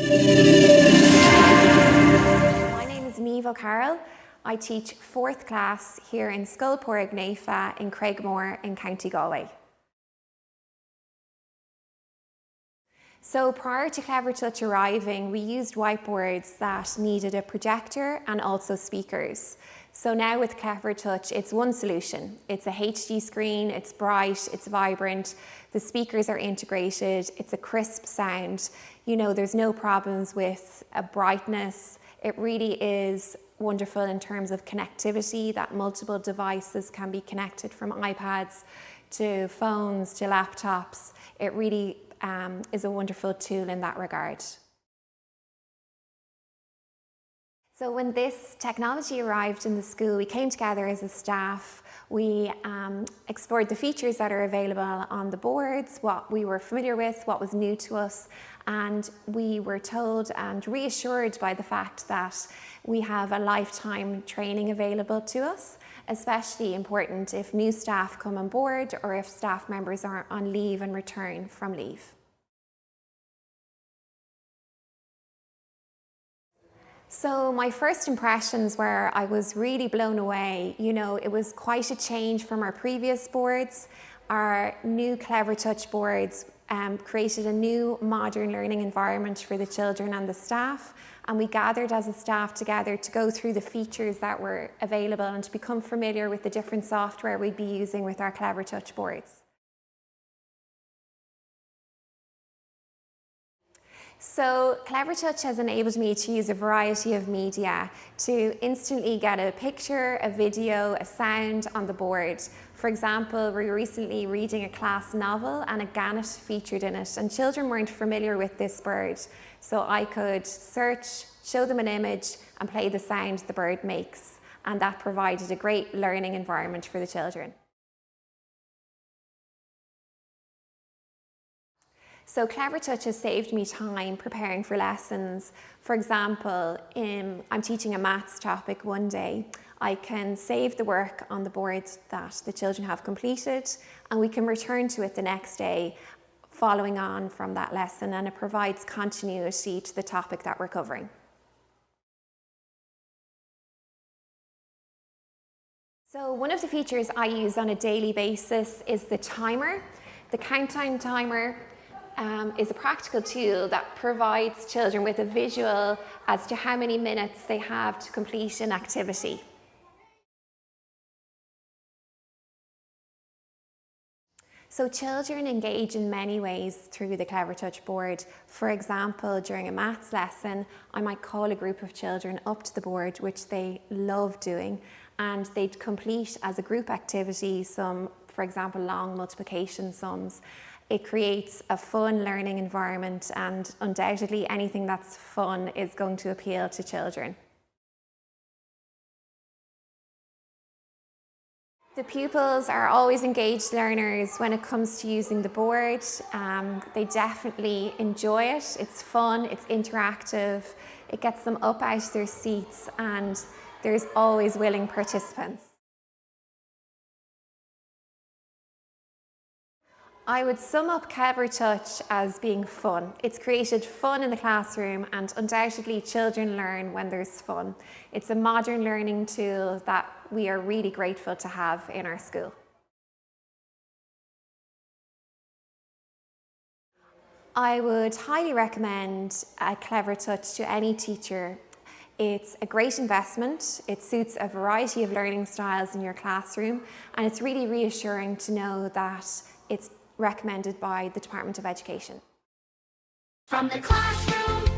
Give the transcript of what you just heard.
My name is Niamh O'Carroll. I teach 4th class here in Scoilpóir Gnaofa in Cregmore in County Galway. So prior to Clevertouch arriving, we used whiteboards that needed a projector and also speakers. So now with Clevertouch, it's one solution. It's a HD screen, it's bright, it's vibrant, the speakers are integrated, it's a crisp sound. You know, there's no problems with brightness. It really is wonderful in terms of connectivity, that multiple devices can be connected from iPads to phones to laptops. It really is a wonderful tool in that regard. So when this technology arrived in the school, we came together as a staff. We explored the features that are available on the boards, what we were familiar with, what was new to us, and we were told and reassured by the fact that we have a lifetime training available to us, especially important if new staff come on board or if staff members are on leave and return from leave. So my first impressions were I was really blown away. You know, it was quite a change from our previous boards. Our new Clevertouch boards created a new modern learning environment for the children and the staff. And we gathered as a staff together to go through the features that were available and to become familiar with the different software we'd be using with our Clevertouch boards. So Clevertouch has enabled me to use a variety of media to instantly get a picture, a video, a sound on the board. For example, we were recently reading a class novel and a gannet featured in it, and children weren't familiar with this bird. So I could search, show them an image and play the sound the bird makes, and that provided a great learning environment for the children. So Clevertouch has saved me time preparing for lessons. For example, I'm teaching a maths topic one day. I can save the work on the board that the children have completed, and we can return to it the next day following on from that lesson, and it provides continuity to the topic that we're covering. So one of the features I use on a daily basis is the timer. The countdown timer is a practical tool that provides children with a visual as to how many minutes they have to complete an activity. So children engage in many ways through the Clevertouch board. For example, during a maths lesson, I might call a group of children up to the board, which they love doing, and they'd complete as a group activity some, for example, long multiplication sums. It creates a fun learning environment, and undoubtedly anything that's fun is going to appeal to children. The pupils are always engaged learners when it comes to using the board. They definitely enjoy it. It's fun, it's interactive, it gets them up out of their seats, and there's always willing participants. I would sum up Clevertouch as being fun. It's created fun in the classroom, and undoubtedly children learn when there's fun. It's a modern learning tool that we are really grateful to have in our school. I would highly recommend Clevertouch to any teacher. It's a great investment. It suits a variety of learning styles in your classroom, and it's really reassuring to know that it's recommended by the Department of Education. From the classroom